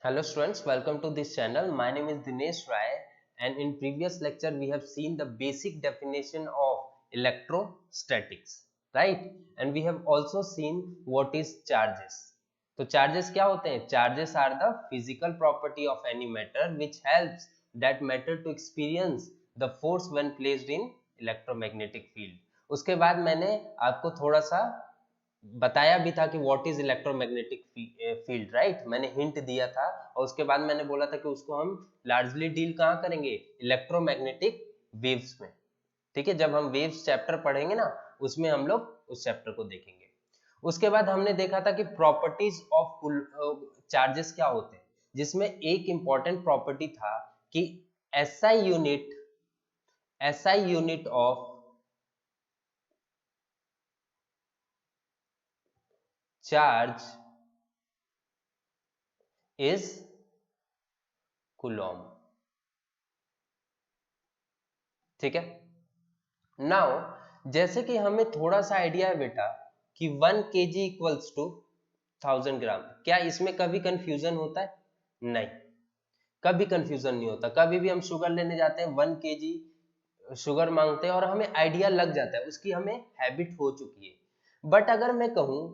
Hello students, welcome to this channel. My name is Dinesh Rai and in previous lecture we have seen the basic definition of electrostatics, right? And we have also seen what is charges. तो charges क्या होते हैं? Charges are the physical property of any matter which helps that matter to experience the force when placed in electromagnetic field. उसके बाद मैंने आपको थोड़ा सा बताया भी था कि what is electromagnetic field, right? मैंने हिंट दिया था और उसके बाद मैंने बोला था कि उसको हम लार्जली डील कहाँ करेंगे? इलेक्ट्रोमैग्नेटिक वेव्स में। ठीक है, जब हम वेव्स चैप्टर पढ़ेंगे ना उसमें हम लोग उस चैप्टर को देखेंगे। उसके बाद हमने देखा था कि प्रॉपर्टीज ऑफ चार्जेस क्या होते हैं, जिसमें एक इंपॉर्टेंट प्रॉपर्टी था कि SI unit of charge is Coulomb. ठीक है, नाउ जैसे कि हमें थोड़ा सा आइडिया है बेटा कि 1 kg इक्वल्स टू 1000 ग्राम। क्या इसमें कभी कंफ्यूजन होता है? नहीं, कभी कंफ्यूजन नहीं होता। कभी भी हम शुगर लेने जाते हैं 1 kg शुगर मांगते हैं और हमें आइडिया लग जाता है, उसकी हमें हैबिट हो चुकी है। बट अगर मैं कहूं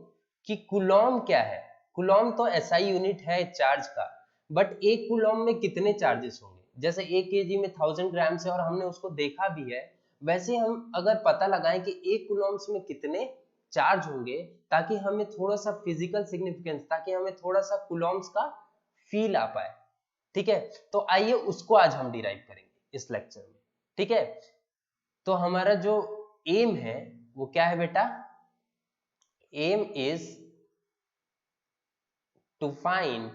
कि कुलॉम क्या है, कुलॉम तो एसआई यूनिट है चार्ज का, बट एक कुलॉम में कितने चार्जेस होंगे? जैसे 1 kg में 1000 ग्राम है और हमने उसको देखा भी है, वैसे हम अगर पता लगाएं कि एक कुलॉम्स में कितने चार्ज होंगे ताकि हमें थोड़ा सा फिजिकल सिग्निफिकेंस, ताकि हमें थोड़ा सा कुलॉम्स का फील आ पाए। ठीक है, तो आइए उसको आज हम डिराइव करेंगे इस लेक्चर में। ठीक है, तो हमारा जो एम है वो क्या है बेटा? Aim is to find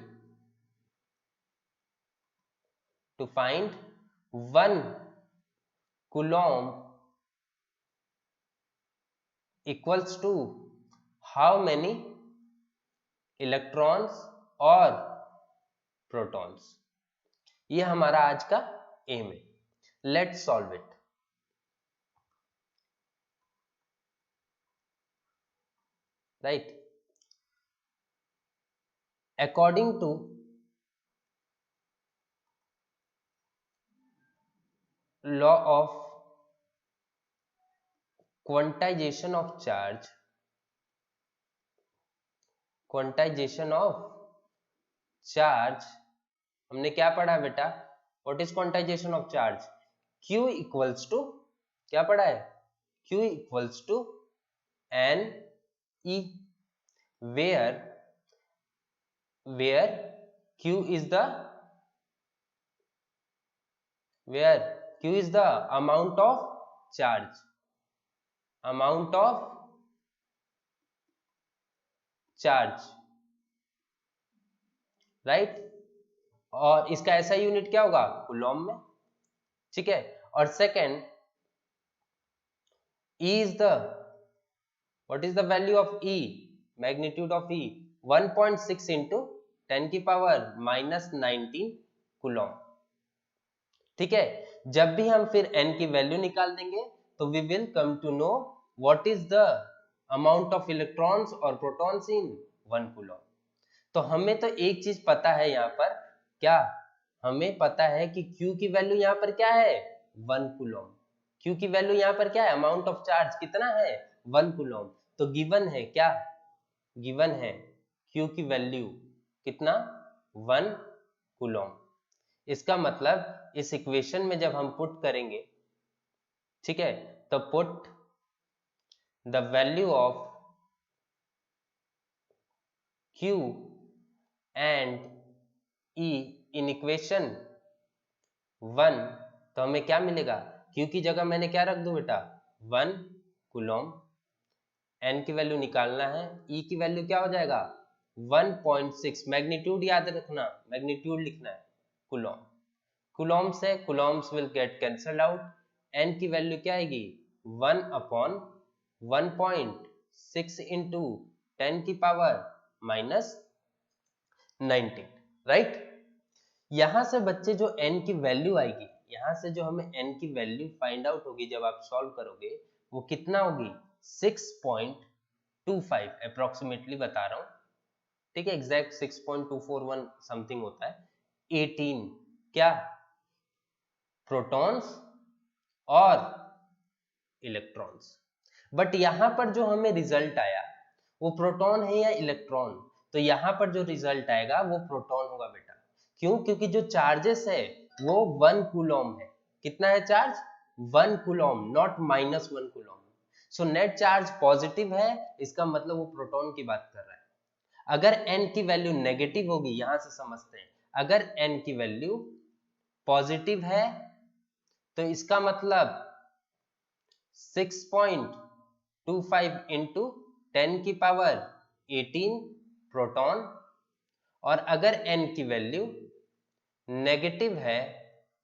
1 coulomb equals to how many electrons और protons। ये हमारा आज का एम है। Let's solve it. Right, according to law of quantization of charge, quantization of charge हमने क्या पढ़ा बेटा? What is quantization of charge? Q equals to क्या पढ़ा है? Q equals to n e, where Q is the amount of charge, amount of charge, right? और इसका ऐसा यूनिट क्या होगा? कूलॉम में। ठीक है, और second E is the, what is the value of E? Magnitude of E 1.6 into 10 की पावर -19 कूलॉम। ठीक है, जब भी हम फिर n की वैल्यू निकाल देंगे तो we will come to know what is the amount of electrons और protons in 1 कूलॉम। तो हमें तो एक चीज पता है यहाँ पर, क्या हमें पता है कि Q की वैल्यू यहाँ पर क्या है? 1 कूलॉम। Q की वैल्यू यहाँ पर क्या है? अमाउंट ऑफ चार्ज कितना है? 1 कूलॉम। तो गिवन है क्या? गिवन है Q की वैल्यू कितना? 1 कूलॉम। इसका मतलब इस इक्वेशन में जब हम पुट करेंगे, ठीक है, तो put the value of Q and E in equation 1, तो हमें क्या मिलेगा? Q की जगह मैंने क्या रख दूं बेटा? 1 कूलॉम। n की वैल्यू निकालना है, E की वैल्यू क्या हो जाएगा? 1.6। मैग्नीट्यूड याद रखना, मैग्नीट्यूड लिखना है कूलॉम। कूलॉम से Coulomb's will get cancelled out. n की वैल्यू क्या आएगी? 1 अपॉन 1.6 इंटू 10 की पावर -19, राइट? यहां से बच्चे जो n की वैल्यू आएगी, यहां से जो हमें n की वैल्यू फाइंड आउट होगी जब आप सॉल्व करोगे, वो कितना होगी? 6.25 अप्रोक्सीमेटली बता रहा हूं, ठीक है, एग्जैक्ट 6.241 समथिंग होता है। 18 क्या, प्रोटॉन्स और इलेक्ट्रॉन्स। बट यहां पर जो हमें रिजल्ट आया वो प्रोटॉन है या इलेक्ट्रॉन, तो यहां पर जो रिजल्ट आएगा वो प्रोटॉन होगा बेटा। क्यों? क्योंकि जो चार्जेस है वो 1 कूलम है। कितना है charge? 1 coulomb, not -1 coulomb. So net charge positive है, इसका मतलब वो प्रोटॉन की बात कर रहा है। अगर n की वैल्यू नेगेटिव होगी, यहां से समझते हैं, अगर n की वैल्यू पॉजिटिव है तो इसका मतलब 6.25 इंटू 10 की पावर 18 प्रोटॉन, और अगर n की वैल्यू नेगेटिव है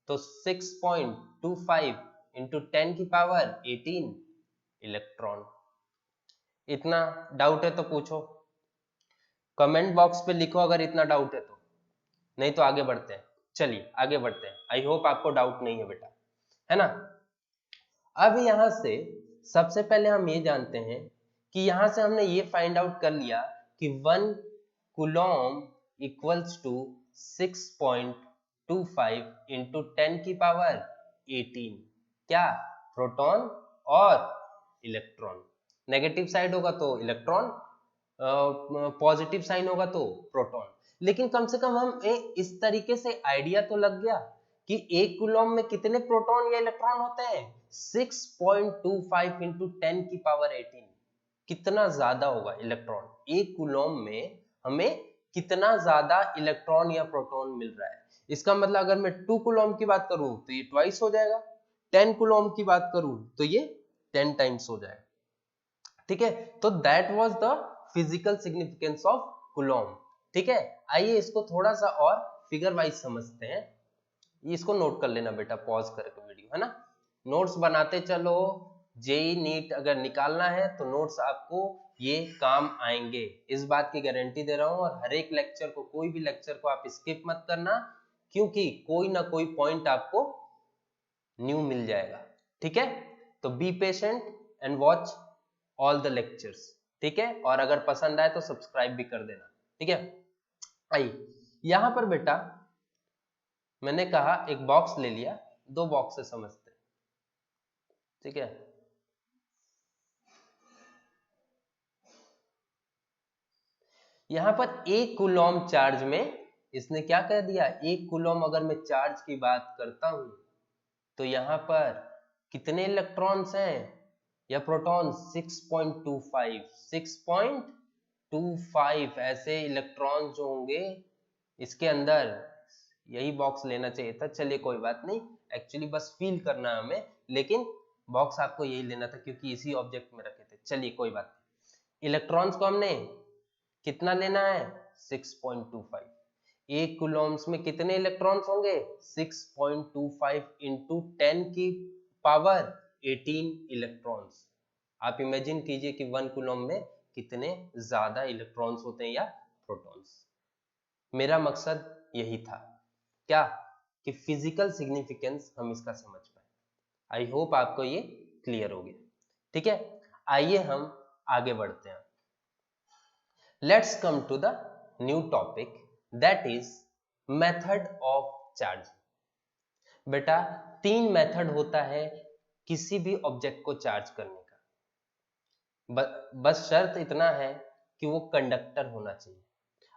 तो 6.25 इंटू 10 की पावर 18 इलेक्ट्रॉन। इतना डाउट है तो पूछो, कमेंट बॉक्स पे लिखो अगर इतना डाउट है तो, नहीं तो आगे बढ़ते हैं। चलिए आगे बढ़ते हैं, आई होप आपको डाउट नहीं है बेटा, है ना। अब यहां से सबसे पहले हम ये जानते हैं कि यहां से हमने ये फाइंड आउट कर लिया कि 1 कूलम इक्वल्स टू 6.25 इंटू 10 की पावर 18, क्या, प्रोटॉन और इलेक्ट्रॉन। नेगेटिव साइड होगा तो इलेक्ट्रॉन, पॉजिटिव साइन होगा तो प्रोटॉन। लेकिन कम से कम हम इस तरीके से आइडिया तो लग गया कि एक कूलम में कितने प्रोटॉन या इलेक्ट्रॉन होते हैं, 6.25 इंटू 10 की पावर 18। कितना ज्यादा होगा इलेक्ट्रॉन, एक कूलम में हमें कितना ज्यादा इलेक्ट्रॉन या प्रोटॉन मिल रहा है। इसका मतलब अगर मैं 2 कूलम की बात करूं तो ये ट्वाइस हो जाएगा, 10 कूलम की बात करूं तो ये 10 टाइम्स हो जाएगा। ठीक है, तो that was the physical significance of coulomb. ठीक है, आइए इसको थोड़ा सा और फिगर वाइज समझते हैं। इसको नोट कर लेना बेटा, पॉज करके वीडियो, है ना, नोट्स बनाते चलो। जेई नीट अगर निकालना है तो नोट्स आपको ये काम आएंगे, इस बात की गारंटी दे रहा हूं। और हर एक लेक्चर को, कोई भी लेक्चर को आप स्किप मत करना, क्योंकि कोई ना कोई पॉइंट आपको न्यू मिल जाएगा। ठीक है, तो be patient and watch all the lectures. ठीक है, और अगर पसंद आए तो सब्सक्राइब भी कर देना। ठीक है, आइए यहां पर बेटा मैंने कहा एक बॉक्स ले लिया, 2 बॉक्स से समझते हैं। ठीक है, यहां पर 1 कूलम चार्ज में इसने क्या कह दिया, 1 कूलम अगर मैं चार्ज की बात करता हूं तो यहां पर कितने इलेक्ट्रॉन्स हैं या प्रोटॉन, 6.25 ऐसे इलेक्ट्रॉन जो होंगे इसके अंदर। यही बॉक्स लेना चाहिए था, चलिए कोई बात नहीं, एक्चुअली बस फील करना है हमें, लेकिन बॉक्स आपको यही लेना था क्योंकि इसी ऑब्जेक्ट में रखे थे। चलिए कोई बात नहीं, इलेक्ट्रॉन्स को हमने कितना लेना है, 6.25। एक कूलम्स में कितने इलेक्ट्रॉन्स होंगे, 6.25 इंटू 10 की पावर 18 इलेक्ट्रॉन्स। आप इमेजिन कीजिए कि 1 कूलम में कितने ज्यादा इलेक्ट्रॉन्स होते हैं या प्रोटॉन्स। मेरा मकसद यही था, क्या, कि फिजिकल सिग्निफिकेंस हम इसका समझ पाए। आई होप आपको ये क्लियर हो गया। ठीक है, आइए हम आगे बढ़ते हैं। Let's come to the new topic, that is method of charging. बेटा 3 मेथड होता है किसी भी ऑब्जेक्ट को चार्ज करने का, बस शर्त इतना है कि वो कंडक्टर होना चाहिए।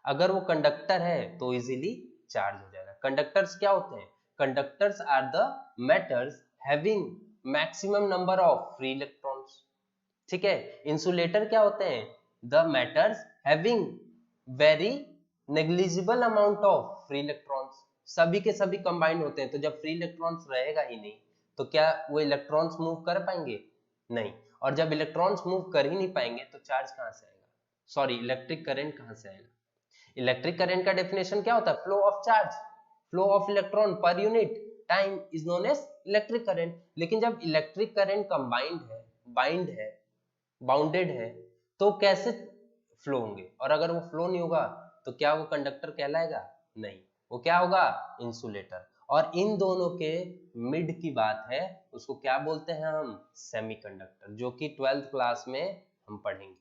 अगर वो कंडक्टर है तो इजीली चार्ज हो जाएगा। कंडक्टर्स क्या होते हैं, conductors are the matters having maximum number of free electrons. ठीक है, इंसुलेटर क्या होते हैं, the matters having very negligible amount of free electrons. सभी के सभी कंबाइंड होते हैं, तो जब फ्री इलेक्ट्रॉन्स रहेगा ही नहीं तो क्या वो इलेक्ट्रॉन्स मूव कर पाएंगे, नहीं। और जब इलेक्ट्रॉन्स मूव कर ही नहीं पाएंगे तो चार्ज कहां से आएगा, सॉरी इलेक्ट्रिक करंट कहां से आएगा। इलेक्ट्रिक करंट का डेफिनेशन क्या होता है, flow of charge, flow of electron per unit time is known as electric current. लेकिन जब इलेक्ट्रिक करंट कंबाइंड है, बाइंड है, बाउंडेड है, तो कैसे फ्लो होंगे। और अगर वो फ्लो नहीं होगा तो क्या वो कंडक्टर कहलाएगा, नहीं, वो क्या होगा, इंसुलेटर। और इन दोनों के मिड की बात है, उसको क्या बोलते हैं हम, सेमीकंडक्टर, जो कि 12th क्लास में हम पढ़ेंगे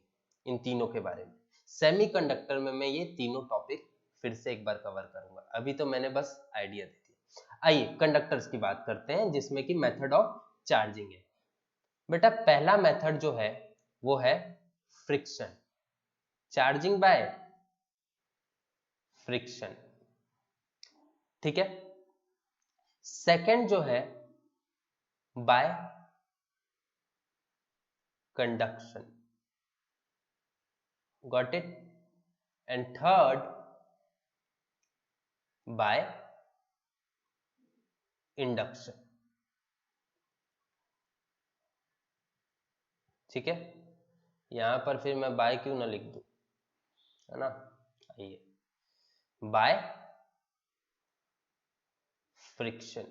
इन तीनों के बारे में। सेमीकंडक्टर में मैं ये तीनों टॉपिक फिर से एक बार कवर करूंगा, अभी तो मैंने बस आइडिया दे दिया। आइए कंडक्टर्स की बात करते हैं, जिसमें कि मेथड ऑफ चार्जिंग है। बेटा पहला मेथड जो है वो है फ्रिक्शन, चार्जिंग बाय फ्रिक्शन, ठीक है। सेकंड जो है bye conduction, got it. And third by induction, ठीक है। यहां पर फिर मैं बाय क्यों ना लिख दूं, है ना। आइए बाय फ्रिक्शन,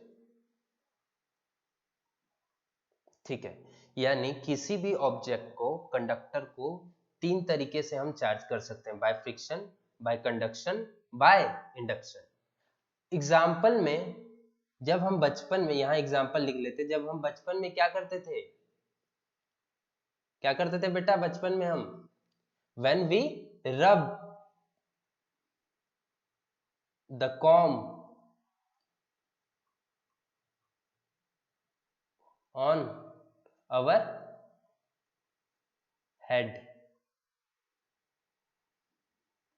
ठीक है। यानी किसी भी ऑब्जेक्ट को, कंडक्टर को तीन तरीके से हम चार्ज कर सकते हैं, by friction, bye conduction, by induction. Example में जब हम बचपन में, यहां एग्जाम्पल लिख लेते, जब हम बचपन में क्या करते थे, क्या करते थे बेटा बचपन में हम, when we rub the comb on our head,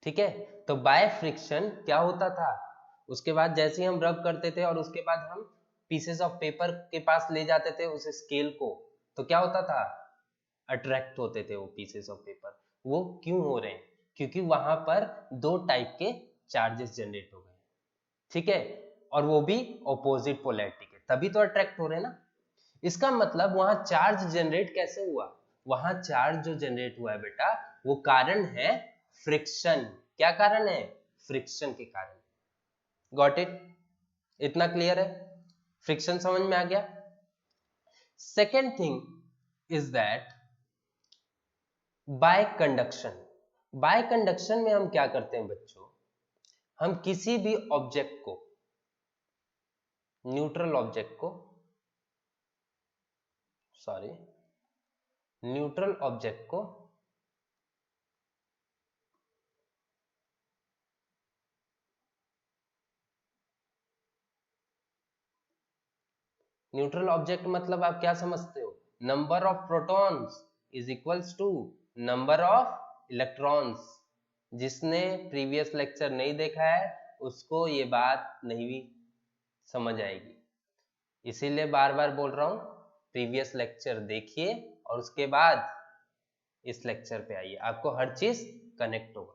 ठीक है। तो बाय फ्रिक्शन क्या होता था, उसके बाद जैसे ही हम रब करते थे और उसके बाद हम पीसेस ऑफ पेपर के पास ले जाते थे उस स्केल को, तो क्या होता था, अट्रैक्ट होते थे वो पीसेस ऑफ पेपर। वो क्यों हो रहे हैं, क्योंकि वहां पर दो टाइप के चार्जेस जनरेट हो गए, ठीक है, और वो भी ऑपोजिट पोलैरिटी के, तभी तो अट्रैक्ट हो रहे हैं ना। इसका मतलब वहां चार्ज जनरेट कैसे हुआ, वहां चार्ज जो जनरेट हुआ है बेटा, वो कारण है फ्रिक्शन। क्या कारण है, फ्रिक्शन के कारण। गॉट इट, इतना क्लियर है, फ्रिक्शन समझ में आ गया। Second thing is that bye conduction. Bye conduction में हम क्या करते हैं बच्चों, हम किसी भी ऑब्जेक्ट को, न्यूट्रल ऑब्जेक्ट को, सॉरी न्यूट्रल ऑब्जेक्ट को न्यूट्रल ऑब्जेक्ट मतलब आप क्या समझते हो, number of protons is equals to number of electrons. जिसने प्रीवियस लेक्चर नहीं देखा है उसको ये बात नहीं भी समझ आएगी, इसीलिए बार बार बोल रहा हूं, प्रीवियस लेक्चर देखिए और उसके बाद इस लेक्चर पे आइए, आपको हर चीज कनेक्ट होगा,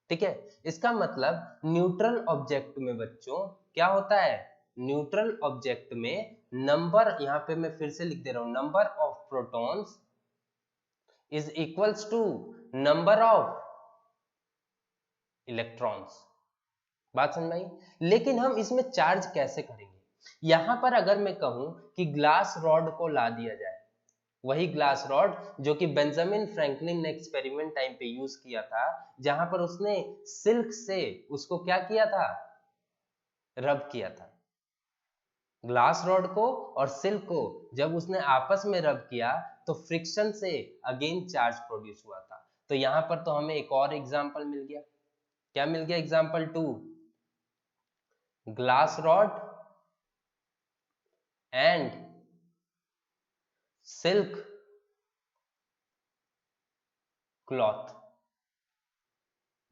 ठीक है। इसका मतलब न्यूट्रल ऑब्जेक्ट में बच्चों क्या होता है, न्यूट्रल ऑब्जेक्ट में नंबर, यहां पे मैं फिर से लिख दे रहा हूं, number of protons is equals to number of electrons. बात समझ में आई। लेकिन हम इसमें चार्ज कैसे करेंगे, यहां पर अगर मैं कहूं कि ग्लास रॉड को ला दिया जाए, वही ग्लास रॉड जो कि बेंजामिन फ्रैंकलिन ने एक्सपेरिमेंट टाइम पे यूज किया था, जहां पर उसने सिल्क से उसको क्या किया था, रब किया था। ग्लास रॉड को और सिल्क को जब उसने आपस में रब किया तो फ्रिक्शन से अगेन चार्ज प्रोड्यूस हुआ था। तो यहां पर तो हमें एक और एग्जांपल मिल गया, क्या मिल गया, example 2, glass rod and silk cloth,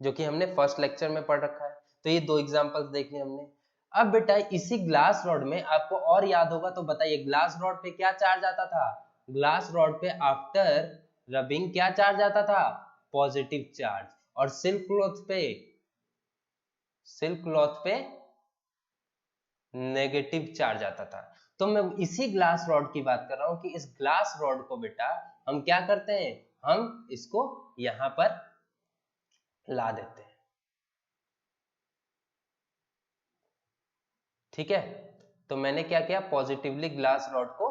जो कि हमने फर्स्ट लेक्चर में पढ़ रखा है। तो ये दो एग्जांपल्स देखे हमने। अब बेटा इसी ग्लास रॉड में आपको और याद होगा तो बताइए, ग्लास रॉड पे क्या चार्ज आता था, ग्लास रॉड पे आफ्टर रबिंग क्या चार्ज आता था, पॉजिटिव चार्ज, और सिल्क क्लॉथ पे नेगेटिव चार्ज आता था। तो मैं इसी ग्लास रॉड की बात कर रहा हूं कि इस ग्लास रॉड को बेटा हम क्या करते हैं, हम इसको यहां पर ला देते हैं, ठीक है। तो मैंने क्या किया, पॉजिटिवली ग्लास रॉड को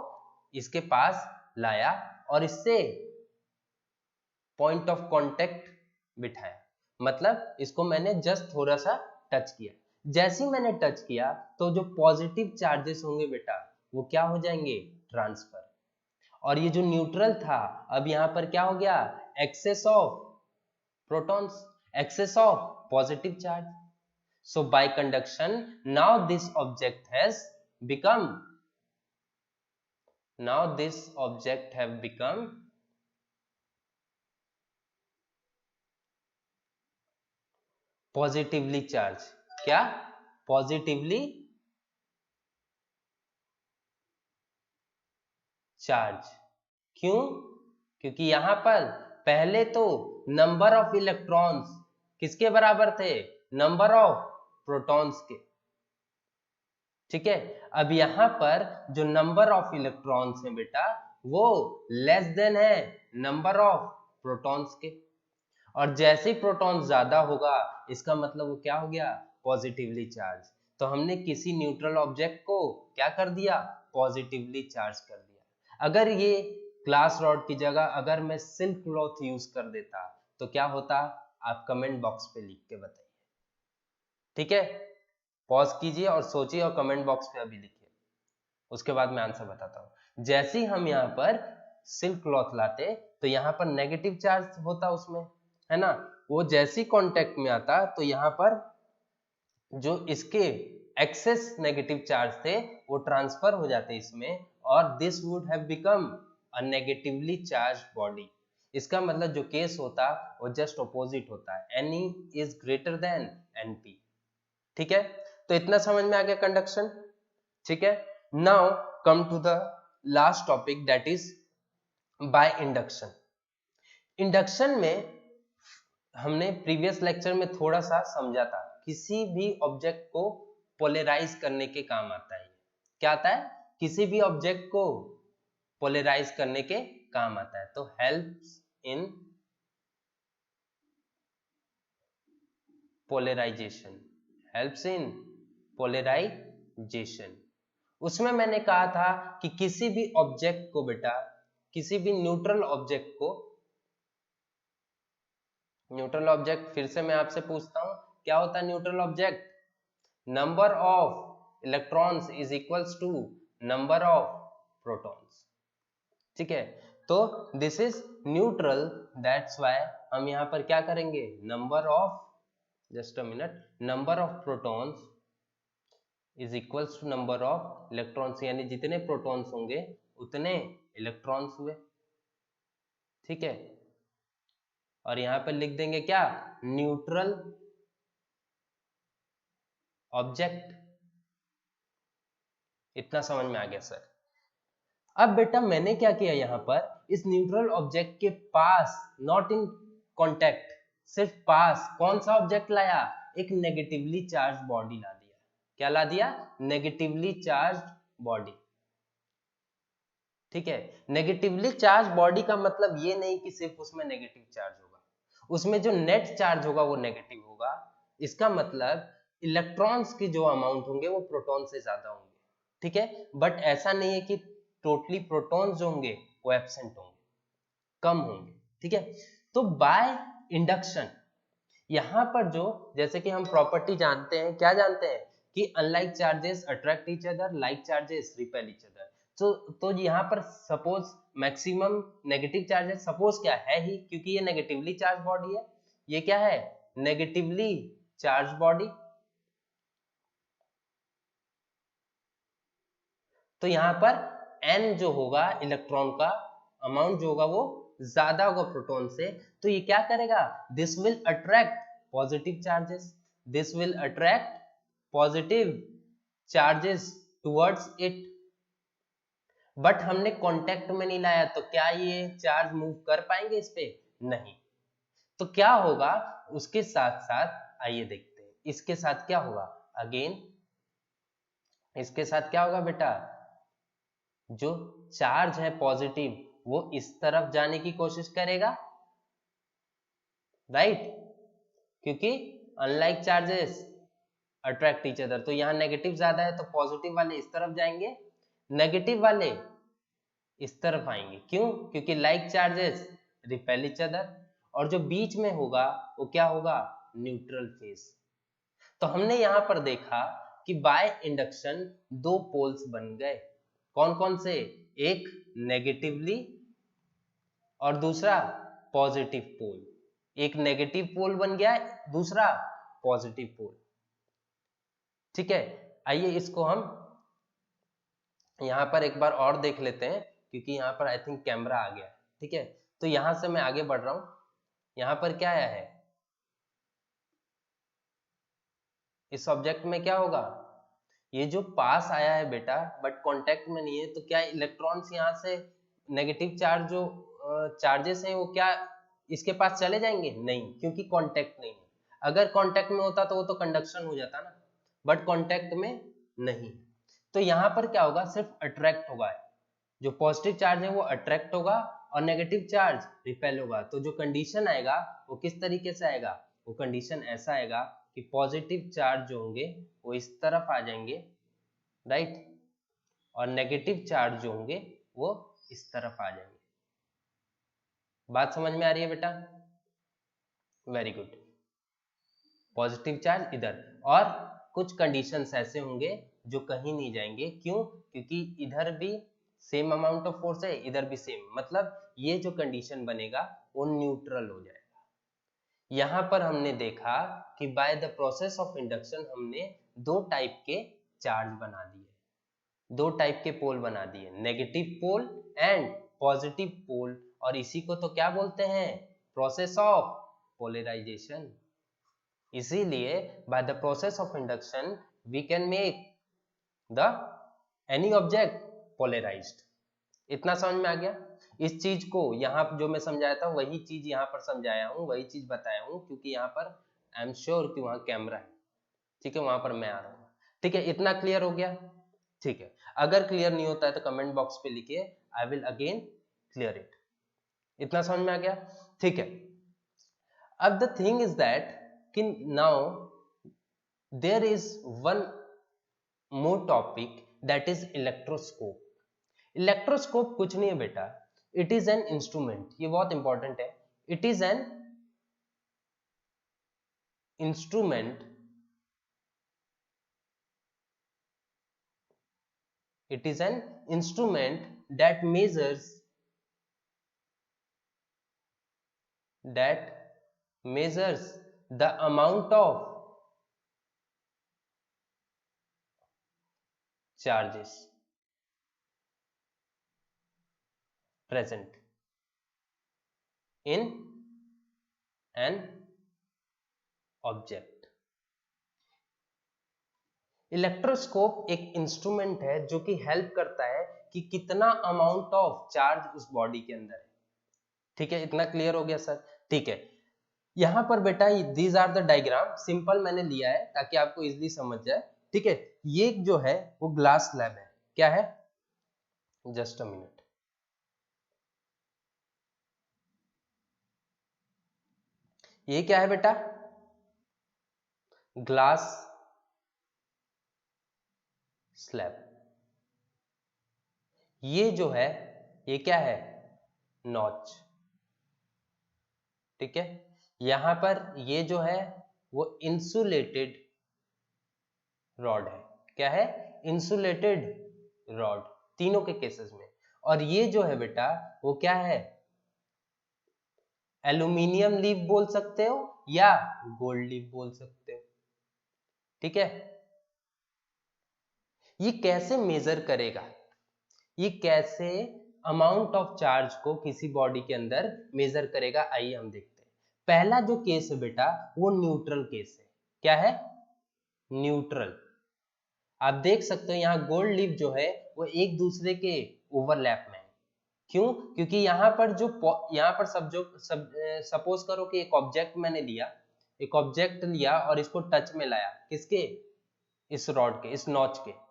इसके पास लाया और इससे पॉइंट ऑफ कांटेक्ट बिठाया, मतलब इसको मैंने जस्ट थोड़ा सा टच किया। जैसे ही मैंने टच किया तो जो पॉजिटिव चार्जेस होंगे बेटा वो क्या हो जाएंगे, ट्रांसफर। और ये जो न्यूट्रल था अब यहाँ पर क्या हो गया, excess of protons. excess of positive charge. So by conduction, now this object have become positively charged. क्या? Positively charged. क्यों? क्योंकि यहां पर पहले तो नंबर ऑफ इलेक्ट्रॉन्स किसके बराबर थे? नंबर ऑफ प्रोटॉन्स के. ठीक है, अब यहां पर जो नंबर ऑफ इलेक्ट्रॉन्स है बेटा वो लेस देन है नंबर ऑफ प्रोटॉन्स के. और जैसे ही प्रोटॉन ज्यादा होगा इसका मतलब वो क्या हो गया? Positively charge. तो हमने किसी न्यूट्रल ऑब्जेक्ट को क्या कर दिया? पॉजिटिवली चार्ज कर दिया. अगर ये ग्लास रॉड की जगह अगर मैं सिल्क क्लॉथ यूज कर देता तो क्या होता? आप कमेंट बॉक्स पे लिख के बताइए. ठीक है, पॉज कीजिए और सोचिए और कमेंट बॉक्स पे अभी लिखिए, उसके बाद मैं आंसर बताता हूँ. जैसे ही हम यहाँ पर सिल्क क्लॉथ लाते तो यहाँ पर नेगेटिव चार्ज होता उसमें, है ना. वो जैसे ही कांटेक्ट में आता तो यहाँ पर जो इसके एक्सेस नेगेटिव चार्ज थे वो ट्रांसफर हो जाते इसमें और this would have become a negatively charge body. इसका मतलब जो केस होता वो जस्ट ऑपोजिट होता है. Ne is greater than Np. ठीक है, तो इतना समझ में आ गया कंडक्शन. ठीक है, now come to the last topic that is by induction. Induction में हमने प्रीवियस लेक्चर में थोड़ा सा समझा था, किसी भी ऑब्जेक्ट को पोलराइज करने के काम आता है. क्या आता है? किसी भी ऑब्जेक्ट को पोलराइज करने के काम आता है. तो helps in polarization, helps in polarization. उसमें मैंने कहा था कि किसी भी ऑब्जेक्ट को बेटा, किसी भी न्यूट्रल ऑब्जेक्ट को, न्यूट्रल ऑब्जेक्ट फिर से मैं आपसे पूछता हूं क्या होता है neutral object? Number of electrons is equals to number of protons. ठीक है, तो this is neutral, that's why हम यहां पर क्या करेंगे? Number of, just a minute, number of protons is equals to number of electrons, यानी जितने प्रोटॉन्स होंगे उतने इलेक्ट्रॉन्स हुए. ठीक है, और यहां पर लिख देंगे क्या? Neutral object. इतना समझ में आ गया सर? अब बेटा मैंने क्या किया यहां पर, इस न्यूट्रल ऑब्जेक्ट के पास, नॉट इन कॉन्टेक्ट, सिर्फ पास कौन सा ऑब्जेक्ट लाया? एक नेगेटिवली चार्ज बॉडी ला दिया. क्या ला दिया? Negatively charge body. ठीक है, नेगेटिवली चार्ज बॉडी का मतलब ये नहीं कि सिर्फ उसमें नेगेटिव चार्ज होगा, उसमें जो नेट चार्ज होगा वो नेगेटिव होगा. इसका मतलब इलेक्ट्रॉन्स की जो अमाउंट होंगे वो प्रोटॉन से ज्यादा होंगे. ठीक है, बट ऐसा नहीं है कि टोटली प्रोटॉन्स जो होंगे वो एब्सेंट होंगे, कम होंगे. ठीक है, तो बाय इंडक्शन यहां पर जो, जैसे कि हम प्रॉपर्टी जानते हैं, क्या जानते हैं कि unlike charges attract each other, like charges repel each other. तो यहाँ पर suppose maximum negative charges suppose क्या है ही, क्योंकि ये नेगेटिवली चार्ज बॉडी है, ये क्या है? Negatively charge body. तो यहाँ पर n जो होगा इलेक्ट्रॉन का अमाउंट जो होगा वो ज्यादा होगा प्रोटॉन से, तो ये क्या करेगा? This will attract positive charges, this will attract positive charges towards it. But हमने कांटेक्ट में नहीं लाया, तो क्या ये चार्ज मूव कर पाएंगे इस पे? नहीं. तो क्या होगा उसके साथ साथ, आइए देखते हैं इसके साथ क्या होगा. अगेन इसके साथ क्या होगा बेटा? जो चार्ज है पॉजिटिव वो इस तरफ जाने की कोशिश करेगा, राइट? क्योंकि unlike charges attract each other, तो यहाँ नेगेटिव ज्यादा है तो पॉजिटिव वाले इस तरफ जाएंगे, नेगेटिव वाले इस तरफ आएंगे. क्यों? क्योंकि like charges repel each other, और जो बीच में होगा वो क्या होगा? Neutral face. तो हमने यहां पर देखा कि बाय इंडक्शन दो पोल्स बन गए. कौन कौन से? एक नेगेटिवली और दूसरा पॉजिटिव पोल. एक नेगेटिव पोल बन गया, दूसरा पॉजिटिव पोल। ठीक है, आइए इसको हम यहाँ पर एक बार और देख लेते हैं, क्योंकि यहाँ पर आई थिंक कैमरा आ गया है। ठीक है, तो यहाँ से मैं आगे बढ़ रहा हूँ। यहाँ पर क्या आया है, इस ऑब्जेक्ट में क्या होगा, ये जो पास आया है बेटा बट कांटेक्ट में नहीं है, तो क्या इलेक्ट्रॉन्स यहाँ से नेगेटिव चार्ज जो चार्जेस हैं वो क्या इसके पास चले जाएंगे? नहीं, क्योंकि कांटेक्ट नहीं है। अगर कांटेक्ट में होता तो वो तो कंडक्शन हो जाता ना, बट कांटेक्ट में नहीं। तो यहाँ पर क्या होगा, सिर्फ अट्रैक्ट होगा, जो पॉजिटिव चार्ज है वो अट्रैक्ट होगा और नेगेटिव चार्ज रिपेल होगा। तो जो कंडीशन आएगा वो किस तरीके से आएगा, वो कंडीशन ऐसा आएगा कि पॉजिटिव चार्ज जो होंगे वो इस तरफ आ जाएंगे, राइट, और नेगेटिव चार्ज जो होंगे वो इस तरफ आ जाएंगे। बात समझ में आ रही है बेटा? Very good. पॉजिटिव चार्ज इधर, और कुछ कंडीशंस ऐसे होंगे जो कहीं नहीं जाएंगे। क्यों? क्योंकि इधर भी सेम अमाउंट ऑफ फोर्स है, इधर भी सेम, मतलब ये जो कंडीशन बनेगा वो न्यूट्रल हो जाएगा। यहाँ पर हमने देखा कि bye the process of induction हमने दो टाइप के चार्ज बना दिए, दो टाइप के पोल बना दिए, negative pole and positive pole, और इसी को तो क्या बोलते हैं, प्रोसेस ऑफ पोलराइजेशन। इसीलिए by the process of induction we can make the any object polarized. इतना समझ में आ गया? इस चीज को यहाँ जो मैं समझाया था वही चीज यहाँ पर समझाया हूँ, वही चीज बताया हूँ, क्योंकि यहाँ पर आई एम श्योर कि वहाँ कैमरा है। ठीक है, वहां पर मैं आ रहा हूँ। ठीक है, इतना क्लियर हो गया? ठीक है, अगर क्लियर नहीं होता है तो कमेंट बॉक्स पे लिखिए, I will again clear it. इतना समझ में आ गया? ठीक है, अब द थिंग इज दैट कि now there is one more topic, that is electroscope. Electroscope कुछ नहीं है बेटा, इट इज एन इंस्ट्रूमेंट, ये बहुत इंपॉर्टेंट है। It is an instrument, it is an instrument that measures the amount of charges present in an object। Electroscope एक instrument है जो कि हेल्प करता है कि कितना अमाउंट ऑफ चार्ज उस बॉडी के अंदर है। ठीक है, इतना क्लियर हो गया सर? ठीक है, यहां पर बेटा these are the diagram, simple मैंने लिया है ताकि आपको इजीली समझ जाए। ठीक है, ये जो है वो ग्लास स्लैब है। क्या है? Just a minute. ये क्या है बेटा? Glass slab. ये जो है ये क्या है? नॉच। ठीक है, यहां पर ये जो है वो इंसुलेटेड रॉड है। क्या है? इंसुलेटेड रॉड, तीनों के केसेस में। और ये जो है बेटा वो क्या है? एल्यूमिनियम लीफ बोल सकते हो या गोल्ड लीफ बोल सकते हो। ठीक है, ये कैसे मेजर करेगा, ये कैसे अमाउंट ऑफ चार्ज को किसी बॉडी के अंदर मेजर करेगा? आइए हम देखते हैं। पहला जो केस है बेटा वो न्यूट्रल केस है। क्या है? न्यूट्रल। आप देख सकते हो यहाँ गोल्ड लीफ जो है वो एक दूसरे के ओवरलैप में है। क्यों? क्योंकि यहाँ पर यहाँ पर सपोज करो कि एक ऑब्जेक्ट मैंने लिया, एक ऑब्जेक्ट लिया और इसको टच में लाया, किसके? इस रॉड के, इस नॉच के।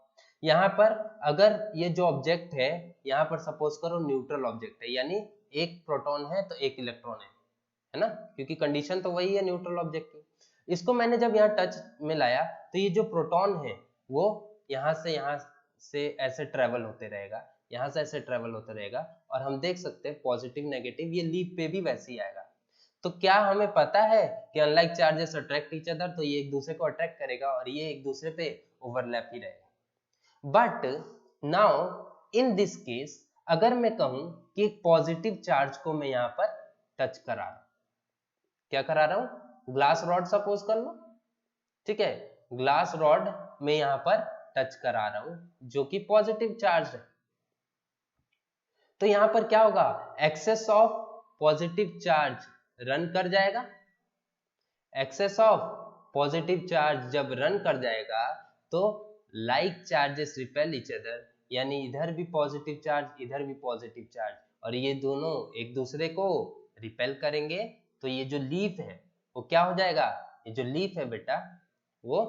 यहाँ पर अगर ये जो ऑब्जेक्ट है यहाँ पर सपोज करो न्यूट्रल ऑब्जेक्ट है, यानी एक प्रोटॉन है तो एक इलेक्ट्रॉन है ना, क्योंकि कंडीशन तो वही है न्यूट्रल ऑब्जेक्ट की। इसको मैंने जब यहाँ टच में लाया तो ये जो प्रोटॉन है वो यहाँ से ऐसे ट्रेवल होते रहेगा, यहाँ से ऐसे ट्रेवल होता रहेगा, और हम देख सकते हैं पॉजिटिव नेगेटिव ये लीफ पे भी वैसे ही आएगा। तो क्या हमें पता है कि unlike charges attract each other, तो ये एक दूसरे को अट्रैक्ट करेगा और ये एक दूसरे पे ओवरलैप ही रहेगा। But now in this case अगर मैं कहूं कि एक पॉजिटिव चार्ज को मैं यहाँ पर टच करा रहा हूं, क्या करा रहा हूं, ग्लास रॉड सपोज कर लो, ठीक है, ग्लास रॉड में यहां पर टच करा रहा हूं जो कि पॉजिटिव चार्ज है। तो यहां पर क्या होगा, excess of positive charge run कर जाएगा, एक्सेस ऑफ पॉजिटिव चार्ज जब रन कर जाएगा तो like charges repel each other, यानी इधर भी पॉजिटिव चार्ज इधर भी पॉजिटिव चार्ज, और ये दोनों एक दूसरे को रिपेल करेंगे। तो ये जो लीफ है वो क्या हो जाएगा, ये जो लीफ है बेटा वो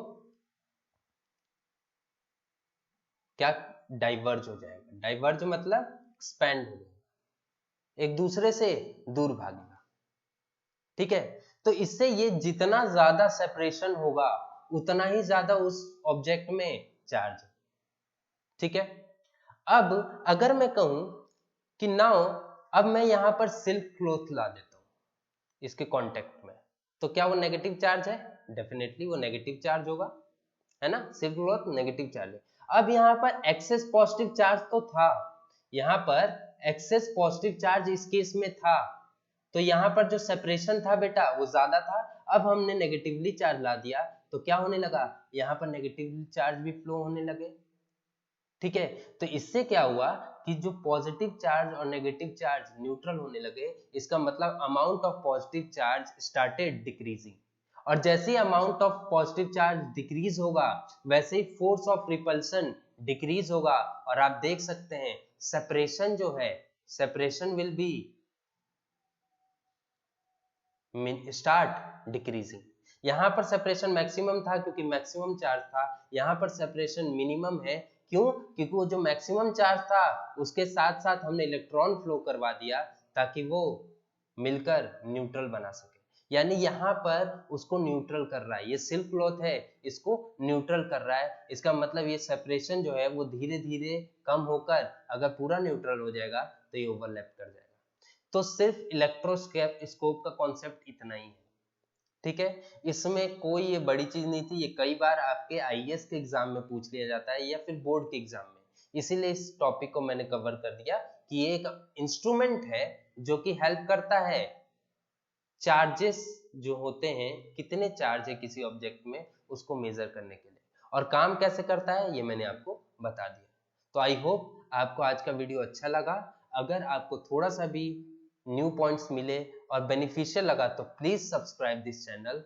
क्या, डाइवर्ज हो जाएगा। डाइवर्ज मतलब एक्सपैंड हो जाएगा, एक दूसरे से दूर भागेगा, ठीक है। तो इससे ये जितना ज्यादा सेपरेशन होगा उतना ही ज्यादा उस ऑब्जेक्ट में चार्ज, ठीक है। अब अगर मैं कहूं कि नाउ अब मैं यहां पर सिल्क क्लॉथ ला देता हूं इसके कांटेक्ट में, तो क्या वो नेगेटिव चार्ज है, डेफिनेटली वो नेगेटिव चार्ज होगा, है ना, सिल्क क्लॉथ नेगेटिव चार्ज है। अब यहाँ पर एक्सेस पॉजिटिव चार्ज तो था, यहाँ पर एक्सेस पॉजिटिव चार्ज इस केस में था, तो यहाँ पर जो सेपरेशन था बेटा वो ज्यादा था। अब हमने नेगेटिवली चार्ज ला दिया तो क्या होने लगा, यहाँ पर नेगेटिवली चार्ज भी फ्लो होने लगे, ठीक है। तो इससे क्या हुआ कि जो पॉजिटिव चार्ज और नेगेटिव चार्ज न्यूट्रल होने लगे, इसका मतलब amount of positive charge started decreasing, और जैसे ही amount of positive charge decrease होगा वैसे ही फोर्स ऑफ रिपल्सन डिक्रीज होगा, और आप देख सकते हैं सेपरेशन जो है, separation will be start decreasing. यहाँ पर सेपरेशन मैक्सिमम था क्योंकि मैक्सिमम चार्ज था, यहाँ पर सेपरेशन मिनिमम है, क्यों, क्योंकि वो जो मैक्सिमम चार्ज था उसके साथ साथ हमने इलेक्ट्रॉन फ्लो करवा दिया ताकि वो मिलकर न्यूट्रल बना सके, यानी यहाँ पर उसको न्यूट्रल कर रहा है, ये सिल्क क्लॉथ है इसको न्यूट्रल कर रहा है। इसका मतलब ये सेपरेशन जो है वो धीरे धीरे कम होकर अगर पूरा न्यूट्रल हो जाएगा तो ये ओवरलैप कर जाएगा। तो सिर्फ इलेक्ट्रोस्कोप का कॉन्सेप्ट इतना ही है, ठीक है। इसमें कोई ये बड़ी चीज नहीं थी, ये कई बार आपके आईएएस के एग्जाम में पूछ लिया जाता है या फिर बोर्ड के एग्जाम में, इसीलिए इस टॉपिक को मैंने कवर कर दिया कि ये एक इंस्ट्रूमेंट है जो कि हेल्प करता है चार्जेस जो होते हैं, कितने चार्ज है किसी ऑब्जेक्ट में उसको मेजर करने के लिए, और काम कैसे करता है ये मैंने आपको बता दिया। तो आई होप आपको आज का वीडियो अच्छा लगा। अगर आपको थोड़ा सा भी न्यू पॉइंट्स मिले और बेनिफिशियल लगा तो प्लीज सब्सक्राइब दिस चैनल